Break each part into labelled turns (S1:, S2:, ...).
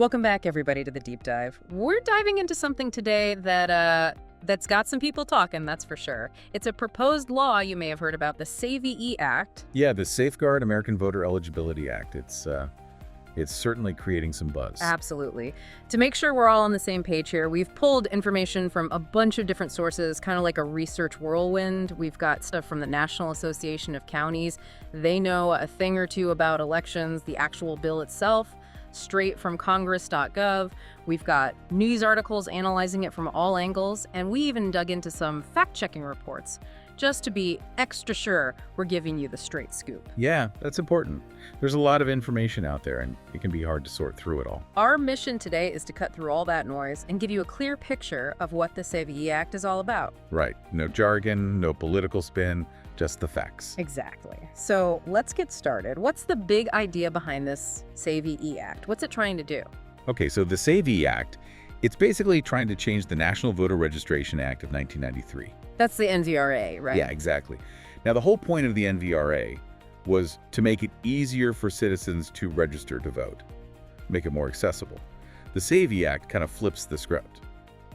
S1: Welcome back, everybody, to the Deep Dive. We're diving into something today that's got some people talking, that's for sure. It's a proposed law you may have heard about, the SAVE Act.
S2: Yeah, the Safeguard American Voter Eligibility Act. It's certainly creating some buzz.
S1: Absolutely. To make sure we're all on the same page here, we've pulled information from a bunch of different sources, kind of like a research whirlwind. We've got stuff from the National Association of Counties. They know a thing or two about elections, the actual bill itself. Straight from congress.gov. We've got news articles analyzing it from all angles, and we even dug into some fact-checking reports, just to be extra sure we're giving you the straight scoop.
S2: Yeah, that's important. There's a lot of information out there, and it can be hard to sort through it all.
S1: Our mission today is to cut through all that noise and give you a clear picture of what the SAVE Act is all about.
S2: Right. No jargon, no political spin, just the facts.
S1: Exactly. So let's get started. What's the big idea behind this SAVE Act? What's it trying to do?
S2: Okay, so the SAVE Act, it's basically trying to change the National Voter Registration Act of 1993.
S1: That's the NVRA, right?
S2: Yeah, exactly. Now, the whole point of the NVRA was to make it easier for citizens to register to vote, make it more accessible. The SAVE Act kind of flips the script.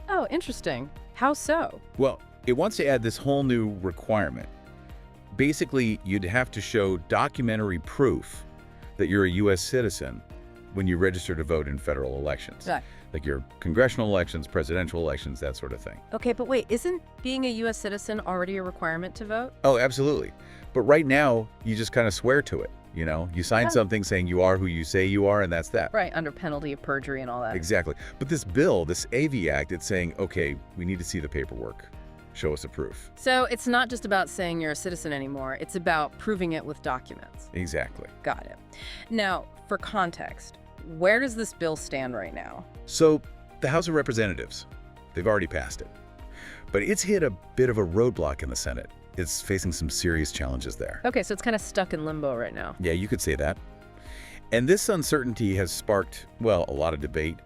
S1: Oh, interesting. How so?
S2: Well, it wants to add this whole new requirement. Basically, you'd have to show documentary proof that you're a U.S. citizen when you register to vote in federal elections.
S1: Right.
S2: Like your congressional elections, presidential elections, that sort of thing.
S1: Okay, but wait, isn't being a U.S. citizen already a requirement to vote?
S2: Oh, absolutely. But right now, you just kind of swear to it, you know? You sign something saying you are who you say you are, and that's that.
S1: Right, under penalty of perjury and all that.
S2: Exactly. But this bill, this AV Act, it's saying, okay, we need to see the paperwork. Show us a proof.
S1: So it's not just about saying you're a citizen anymore, it's about proving it with documents.
S2: Exactly.
S1: Got it. Now, for context, where does this bill stand right now?
S2: So, the House of Representatives, they've already passed it. But it's hit a bit of a roadblock in the Senate. It's facing some serious challenges there.
S1: Okay, so it's kind of stuck in limbo right now.
S2: Yeah, you could say that. And this uncertainty has sparked, well, a lot of debate.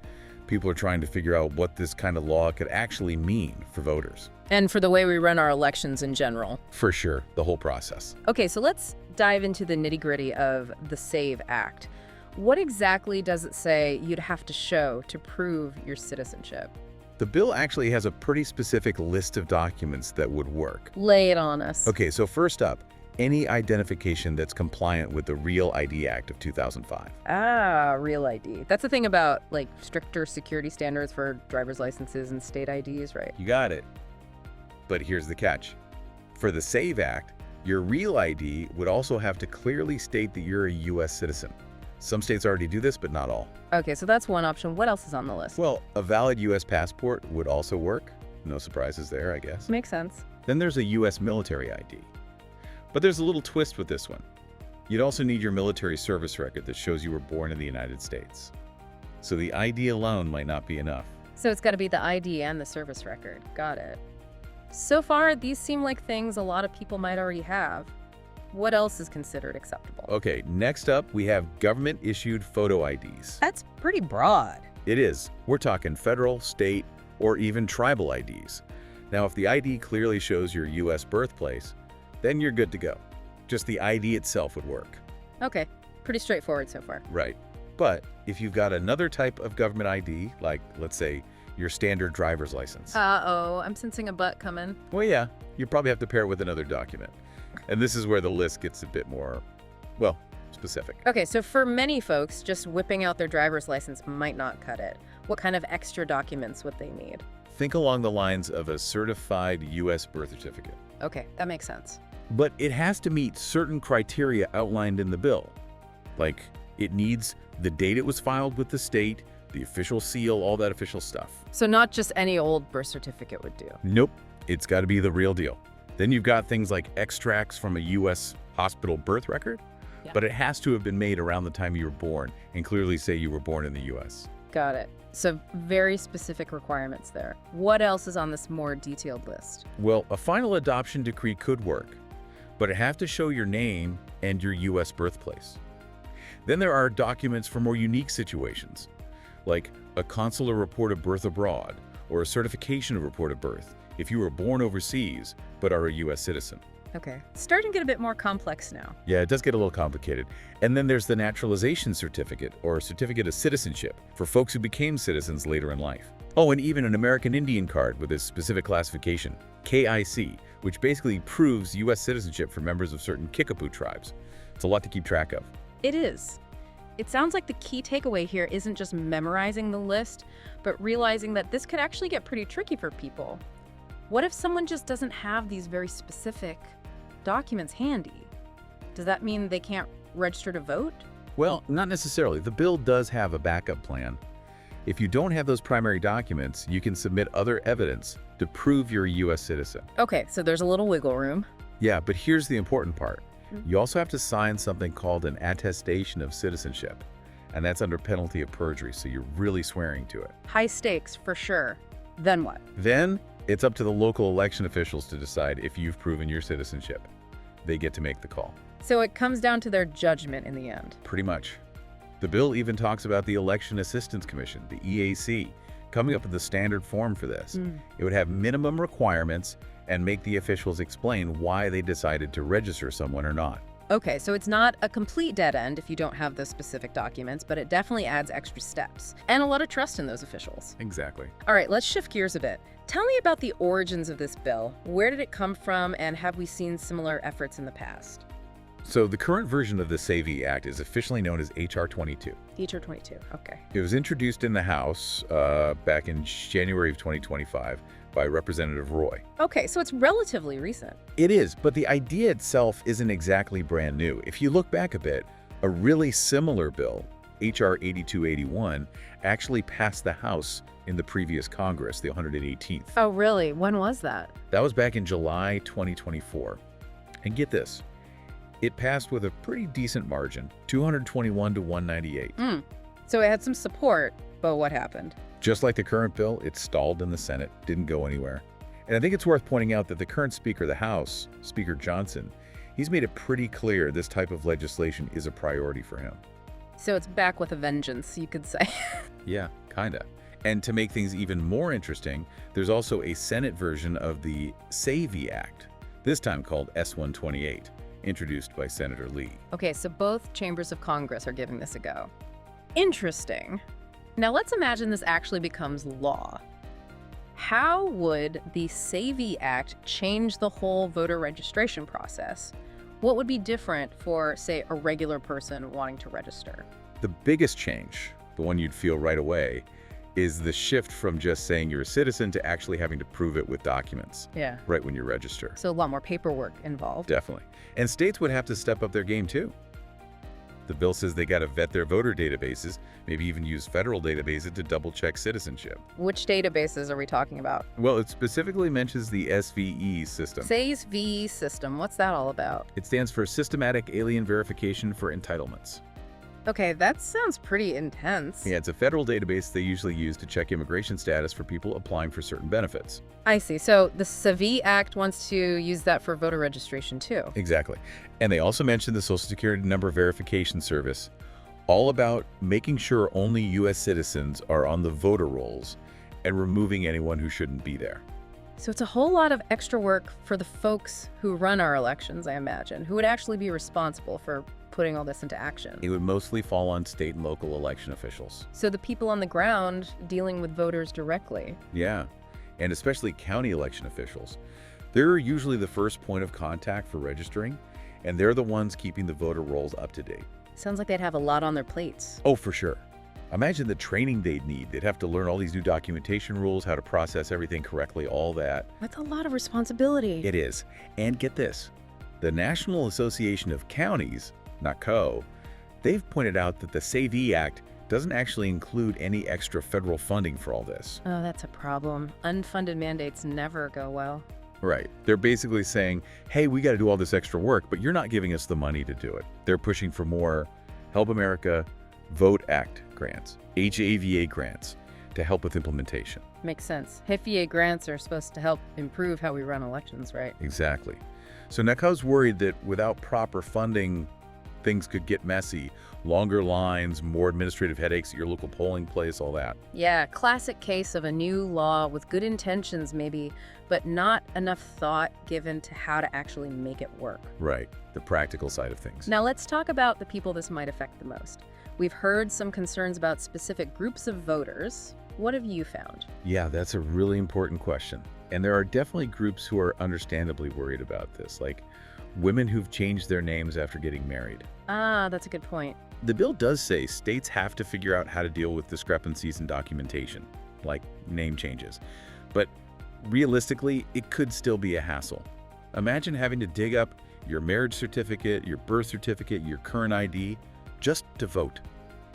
S2: People are trying to figure out what this kind of law could actually mean for voters.
S1: And for the way we run our elections in general.
S2: For sure, the whole process.
S1: Okay, so let's dive into the nitty-gritty of the SAVE Act. What exactly does it say you'd have to show to prove your citizenship?
S2: The bill actually has a pretty specific list of documents that would work.
S1: Lay it on us.
S2: Okay, so first up, any identification that's compliant with the Real ID Act of 2005.
S1: Ah, Real ID. That's the thing about, like, stricter security standards for driver's licenses and state IDs, right?
S2: You got it. But here's the catch. For the SAVE Act, your Real ID would also have to clearly state that you're a U.S. citizen. Some states already do this, but not all.
S1: Okay, so that's one option. What else is on the list?
S2: Well, a valid U.S. passport would also work. No surprises there, I guess.
S1: Makes sense.
S2: Then there's a U.S. military ID. But there's a little twist with this one. You'd also need your military service record that shows you were born in the United States. So the ID alone might not be enough.
S1: So it's got to be the ID and the service record. Got it. So far, these seem like things a lot of people might already have. What else is considered acceptable?
S2: Okay, next up, we have government-issued photo IDs.
S1: That's pretty broad.
S2: It is. We're talking federal, state, or even tribal IDs. Now, if the ID clearly shows your U.S. birthplace, then you're good to go. Just the ID itself would work.
S1: Okay, pretty straightforward so far.
S2: Right. But if you've got another type of government ID, like, let's say, your standard driver's license.
S1: Uh-oh, I'm sensing a butt coming.
S2: Well, yeah, you probably have to pair it with another document. And this is where the list gets a bit more, well, specific.
S1: Okay, so for many folks, just whipping out their driver's license might not cut it. What kind of extra documents would they need?
S2: Think along the lines of a certified U.S. birth certificate.
S1: Okay, that makes sense.
S2: But it has to meet certain criteria outlined in the bill. Like, it needs the date it was filed with the state, the official seal, all that official stuff.
S1: So not just any old birth certificate would do.
S2: Nope, it's got to be the real deal. Then you've got things like extracts from a U.S. hospital birth record, but it has to have been made around the time you were born and clearly say you were born in the U.S.
S1: Got it. So very specific requirements there. What else is on this more detailed list?
S2: Well, a final adoption decree could work, but it has to show your name and your U.S. birthplace. Then there are documents for more unique situations, like a consular report of birth abroad or a certification of report of birth if you were born overseas but are a U.S. citizen.
S1: Okay, starting to get a bit more complex now.
S2: Yeah, it does get a little complicated. And then there's the naturalization certificate, or certificate of citizenship, for folks who became citizens later in life. Oh, and even an American Indian card with a specific classification, KIC, which basically proves U.S. citizenship for members of certain Kickapoo tribes. It's a lot to keep track of.
S1: It is. It sounds like the key takeaway here isn't just memorizing the list, but realizing that this could actually get pretty tricky for people. What if someone just doesn't have these very specific documents handy? Does that mean they can't register to vote?
S2: Well, not necessarily. The bill does have a backup plan. If you don't have those primary documents, you can submit other evidence to prove you're a U.S. citizen.
S1: Okay, so there's a little wiggle room.
S2: Yeah, but here's the important part. You also have to sign something called an attestation of citizenship, and that's under penalty of perjury, so you're really swearing to it.
S1: High stakes, for sure. Then what?
S2: Then, it's up to the local election officials to decide if you've proven your citizenship. They get to make the call.
S1: So it comes down to their judgment in the end.
S2: Pretty much. The bill even talks about the Election Assistance Commission, the EAC, coming up with the standard form for this. It would have minimum requirements and make the officials explain why they decided to register someone or not.
S1: Okay, so it's not a complete dead end if you don't have those specific documents, but it definitely adds extra steps and a lot of trust in those officials.
S2: Exactly.
S1: All right, let's shift gears a bit. Tell me about the origins of this bill. Where did it come from, and have we seen similar efforts in the past?
S2: So the current version of the SAVE Act is officially known as H.R. 22.
S1: H.R. 22, okay.
S2: It was introduced in the House back in January of 2025 by Representative Roy.
S1: Okay, so it's relatively recent.
S2: It is, but the idea itself isn't exactly brand new. If you look back a bit, a really similar bill, H.R. 8281, actually passed the House in the previous Congress, the 118th.
S1: Oh, really? When was that?
S2: That was back in July 2024. And get this, it passed with a pretty decent margin, 221 to 198.
S1: So it had some support, but what happened?
S2: Just like the current bill, it stalled in the Senate, didn't go anywhere. And I think it's worth pointing out that the current Speaker of the House, Speaker Johnson, he's made it pretty clear this type of legislation is a priority for him.
S1: So it's back with a vengeance, you could say.
S2: Yeah, kinda. And to make things even more interesting, there's also a Senate version of the SAVE Act, this time called S-128, introduced by Senator Lee.
S1: Okay, so both chambers of Congress are giving this a go. Interesting. Now let's imagine this actually becomes law. How would the SAVE Act change the whole voter registration process? What would be different for, say, a regular person wanting to register?
S2: The biggest change, the one you'd feel right away, is the shift from just saying you're a citizen to actually having to prove it with documents.
S1: Yeah.
S2: Right when you register.
S1: So a lot more paperwork involved.
S2: Definitely. And states would have to step up their game too. The bill says they got to vet their voter databases, maybe even use federal databases to double-check citizenship.
S1: Which databases are we talking about?
S2: Well, it specifically mentions the SVE system.
S1: SAVE system, what's that all about?
S2: It stands for Systematic Alien Verification for Entitlements.
S1: Okay, that sounds pretty intense.
S2: Yeah, it's a federal database they usually use to check immigration status for people applying for certain benefits.
S1: I see. So the SAVE Act wants to use that for voter registration too.
S2: Exactly. And they also mentioned the Social Security Number Verification Service, all about making sure only U.S. citizens are on the voter rolls and removing anyone who shouldn't be there.
S1: So it's a whole lot of extra work for the folks who run our elections, I imagine, who would actually be responsible for putting all this into action.
S2: It would mostly fall on state and local election officials.
S1: So the people on the ground dealing with voters directly.
S2: Yeah, and especially county election officials. They're usually the first point of contact for registering, and they're the ones keeping the voter rolls up to date.
S1: Sounds like they'd have a lot on their plates.
S2: Oh, for sure. Imagine the training they'd need. They'd have to learn all these new documentation rules, how to process everything correctly, all that.
S1: That's a lot of responsibility.
S2: It is. And get this, the National Association of Counties, NACO, they've pointed out that the SAVE Act doesn't actually include any extra federal funding for all this.
S1: Oh, that's a problem. Unfunded mandates never go well.
S2: Right. They're basically saying, hey, we got to do all this extra work, but you're not giving us the money to do it. They're pushing for more Help America Vote Act grants, HAVA grants, to help with implementation.
S1: Makes sense. HIFIA grants are supposed to help improve how we run elections, right?
S2: Exactly. So NACO's worried that without proper funding, things could get messy. Longer lines, more administrative headaches at your local polling place, all that.
S1: Yeah, classic case of a new law with good intentions maybe, but not enough thought given to how to actually make it work.
S2: Right, the practical side of things.
S1: Now let's talk about the people this might affect the most. We've heard some concerns about specific groups of voters. What have you found?
S2: Yeah, that's a really important question. And there are definitely groups who are understandably worried about this, like women who've changed their names after getting married.
S1: Ah, that's a good point.
S2: The bill does say states have to figure out how to deal with discrepancies in documentation, like name changes. But realistically, it could still be a hassle. Imagine having to dig up your marriage certificate, your birth certificate, your current ID, just to vote.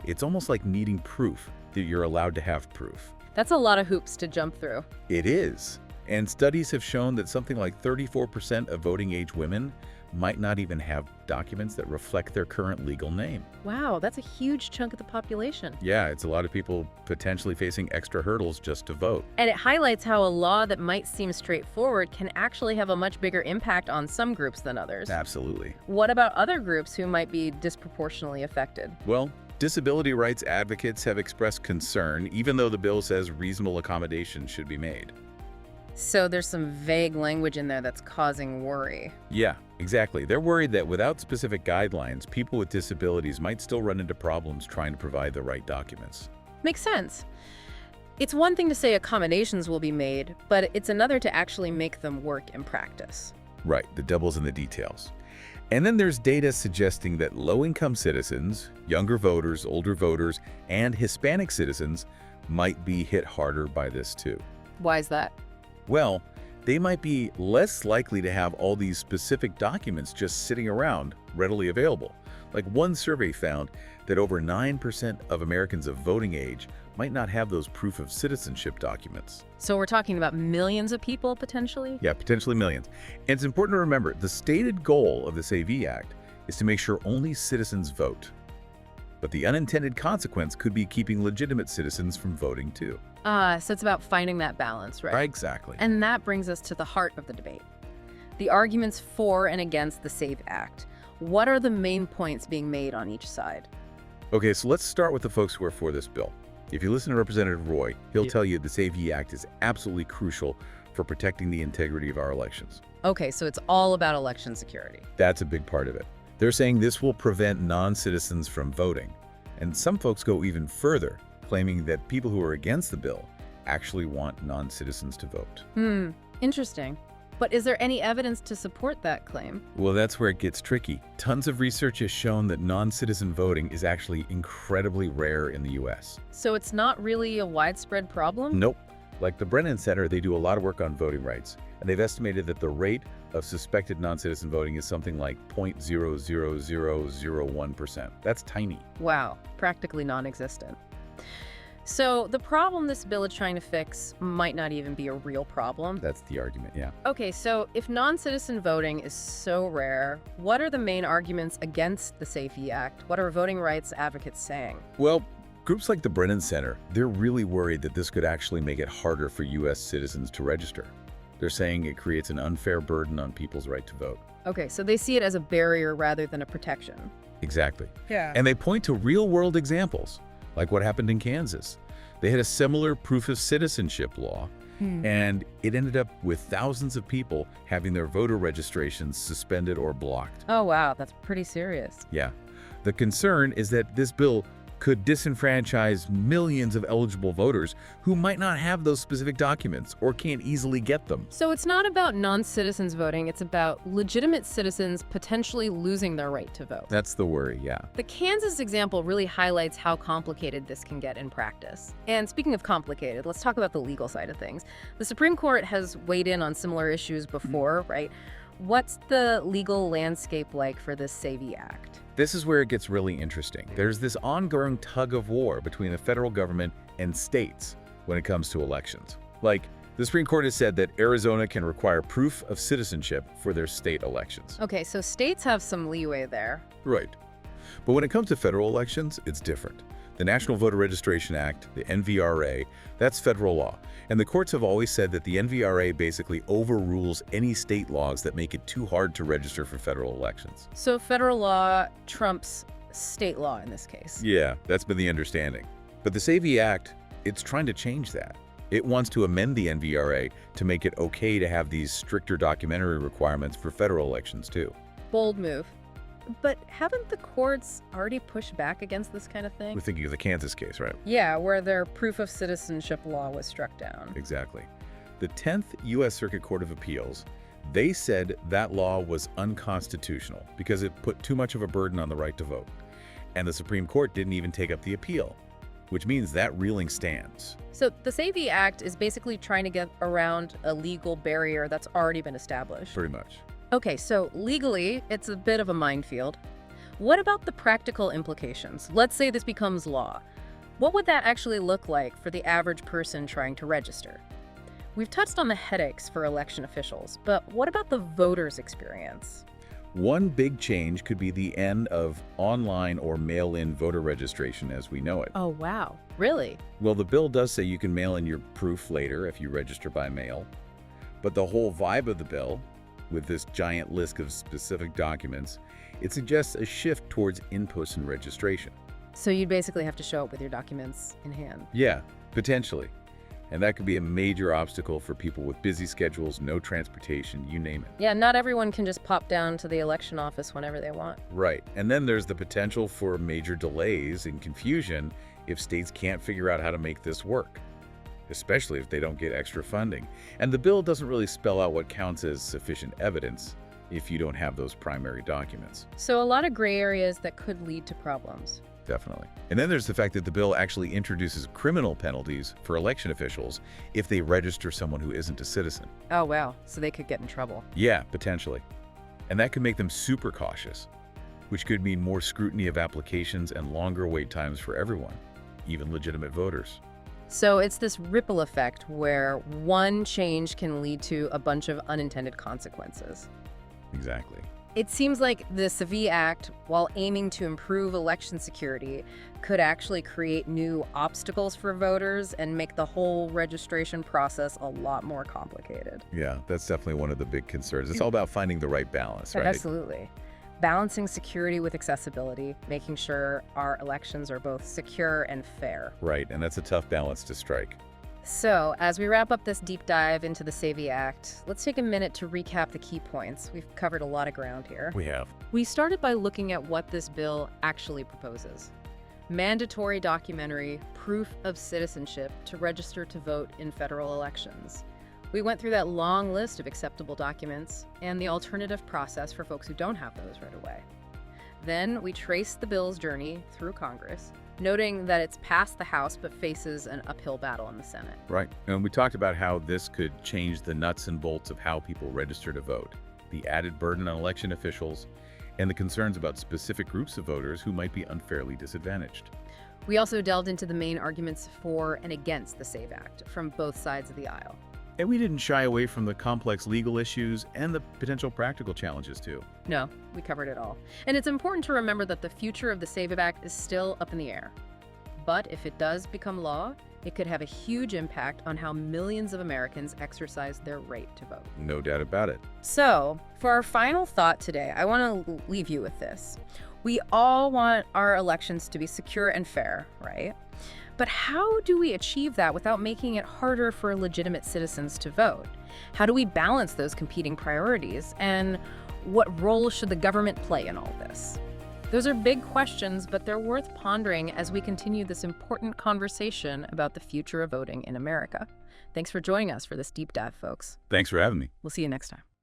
S2: It's almost like needing proof that you're allowed to have proof.
S1: That's a lot of hoops to jump through.
S2: It is. And studies have shown that something like 34% of voting age women might not even have documents that reflect their current legal name.
S1: Wow, that's a huge chunk of the population.
S2: Yeah, it's a lot of people potentially facing extra hurdles just to vote.
S1: And it highlights how a law that might seem straightforward can actually have a much bigger impact on some groups than others.
S2: Absolutely.
S1: What about other groups who might be disproportionately affected?
S2: Well, disability rights advocates have expressed concern, even though the bill says reasonable accommodations should be made.
S1: So there's some vague language in there that's causing worry.
S2: Yeah, exactly. They're worried that without specific guidelines, people with disabilities might still run into problems trying to provide the right documents.
S1: Makes sense. It's one thing to say accommodations will be made, but it's another to actually make them work in practice.
S2: Right, the devil's in the details. And then there's data suggesting that low-income citizens, younger voters, older voters, and Hispanic citizens might be hit harder by this too.
S1: Why is that?
S2: Well, they might be less likely to have all these specific documents just sitting around, readily available. Like one survey found that over 9% of Americans of voting age might not have those proof of citizenship documents.
S1: So we're talking about millions of people potentially?
S2: Yeah, potentially millions. And it's important to remember, the stated goal of the SAVE Act is to make sure only citizens vote. But the unintended consequence could be keeping legitimate citizens from voting too.
S1: So it's about finding that balance, right?
S2: Exactly.
S1: And that brings us to the heart of the debate. The arguments for and against the SAVE Act. What are the main points being made on each side?
S2: Okay, so let's start with the folks who are for this bill. If you listen to Representative Roy, he'll tell you the SAVE Act is absolutely crucial for protecting the integrity of our elections.
S1: Okay, so it's all about election security.
S2: That's a big part of it. They're saying this will prevent non-citizens from voting. And some folks go even further, claiming that people who are against the bill actually want non-citizens to vote.
S1: Interesting. But is there any evidence to support that claim?
S2: Well, that's where it gets tricky. Tons of research has shown that non-citizen voting is actually incredibly rare in the U.S.
S1: So it's not really a widespread problem?
S2: Nope. Like the Brennan Center, they do a lot of work on voting rights, and they've estimated that the rate of suspected non-citizen voting is something like 0.00001%. That's tiny.
S1: Wow, practically non-existent. So the problem this bill is trying to fix might not even be a real problem.
S2: That's the argument, yeah.
S1: Okay, so if non-citizen voting is so rare, what are the main arguments against the SAFE Act? What are voting rights advocates saying?
S2: Well, groups like the Brennan Center, they're really worried that this could actually make it harder for U.S. citizens to register. They're saying it creates an unfair burden on people's right to vote.
S1: Okay, so they see it as a barrier rather than a protection.
S2: Exactly.
S1: Yeah.
S2: And they point to real-world examples, like what happened in Kansas. They had a similar proof of citizenship law, and it ended up with thousands of people having their voter registrations suspended or blocked.
S1: Oh, wow, that's pretty serious.
S2: Yeah. The concern is that this bill could disenfranchise millions of eligible voters who might not have those specific documents or can't easily get them.
S1: So it's not about non-citizens voting, it's about legitimate citizens potentially losing their right to vote.
S2: That's the worry, yeah.
S1: The Kansas example really highlights how complicated this can get in practice. And speaking of complicated, let's talk about the legal side of things. The Supreme Court has weighed in on similar issues before, right? What's the legal landscape like for this SAVE Act?
S2: This is where it gets really interesting. There's this ongoing tug of war between the federal government and states when it comes to elections. Like, the Supreme Court has said that Arizona can require proof of citizenship for their state elections.
S1: Okay, so states have some leeway there.
S2: Right. But when it comes to federal elections, it's different. The National Voter Registration Act, the NVRA, that's federal law. And the courts have always said that the NVRA basically overrules any state laws that make it too hard to register for federal elections.
S1: So federal law trumps state law in this case.
S2: Yeah, that's been the understanding. But the SAVE Act, it's trying to change that. It wants to amend the NVRA to make it okay to have these stricter documentary requirements for federal elections too.
S1: Bold move. But haven't the courts already pushed back against this kind of thing?
S2: We're thinking of the Kansas case, right?
S1: Yeah, where their proof of citizenship law was struck down.
S2: Exactly. The 10th U.S. Circuit Court of Appeals, they said that law was unconstitutional because it put too much of a burden on the right to vote. And the Supreme Court didn't even take up the appeal, which means that ruling stands.
S1: So the SAVE Act is basically trying to get around a legal barrier that's already been established.
S2: Pretty much.
S1: Okay, so legally, it's a bit of a minefield. What about the practical implications? Let's say this becomes law. What would that actually look like for the average person trying to register? We've touched on the headaches for election officials, but what about the voter's experience?
S2: One big change could be the end of online or mail-in voter registration as we know it.
S1: Oh, wow. Really?
S2: Well, the bill does say you can mail in your proof later if you register by mail. But the whole vibe of the bill, with this giant list of specific documents, it suggests a shift towards in-person registration.
S1: So you'd basically have to show up with your documents in hand.
S2: Yeah, potentially. And that could be a major obstacle for people with busy schedules, no transportation, you name it.
S1: Yeah, not everyone can just pop down to the election office whenever they want.
S2: Right. And then there's the potential for major delays and confusion if states can't figure out how to make this work, especially if they don't get extra funding. And the bill doesn't really spell out what counts as sufficient evidence if you don't have those primary documents.
S1: So a lot of gray areas that could lead to problems.
S2: Definitely. And then there's the fact that the bill actually introduces criminal penalties for election officials if they register someone who isn't a citizen.
S1: Oh, wow. So they could get in trouble.
S2: Yeah, potentially. And that could make them super cautious, which could mean more scrutiny of applications and longer wait times for everyone, even legitimate voters.
S1: So it's this ripple effect where one change can lead to a bunch of unintended consequences.
S2: Exactly.
S1: It seems like the SAVE Act, while aiming to improve election security, could actually create new obstacles for voters and make the whole registration process a lot more complicated.
S2: Yeah, that's definitely one of the big concerns. It's all about finding the right balance, right?
S1: Absolutely. Balancing security with accessibility, making sure our elections are both secure and fair.
S2: Right, and that's a tough balance to strike.
S1: So, as we wrap up this deep dive into the SAVE Act, let's take a minute to recap the key points. We've covered a lot of ground here.
S2: We have.
S1: We started by looking at what this bill actually proposes. Mandatory documentary proof of citizenship to register to vote in federal elections. We went through that long list of acceptable documents and the alternative process for folks who don't have those right away. Then we traced the bill's journey through Congress, noting that it's passed the House but faces an uphill battle in the Senate.
S2: Right, and we talked about how this could change the nuts and bolts of how people register to vote, the added burden on election officials, and the concerns about specific groups of voters who might be unfairly disadvantaged.
S1: We also delved into the main arguments for and against the SAVE Act from both sides of the aisle.
S2: And we didn't shy away from the complex legal issues and the potential practical challenges too.
S1: No, we covered it all. And it's important to remember that the future of the SAVE Act is still up in the air. But if it does become law, it could have a huge impact on how millions of Americans exercise their right to vote.
S2: No doubt about it.
S1: So, for our final thought today, I want to leave you with this. We all want our elections to be secure and fair, right? But how do we achieve that without making it harder for legitimate citizens to vote? How do we balance those competing priorities? And what role should the government play in all this? Those are big questions, but they're worth pondering as we continue this important conversation about the future of voting in America. Thanks for joining us for this deep dive, folks.
S2: Thanks for having me.
S1: We'll see you next time.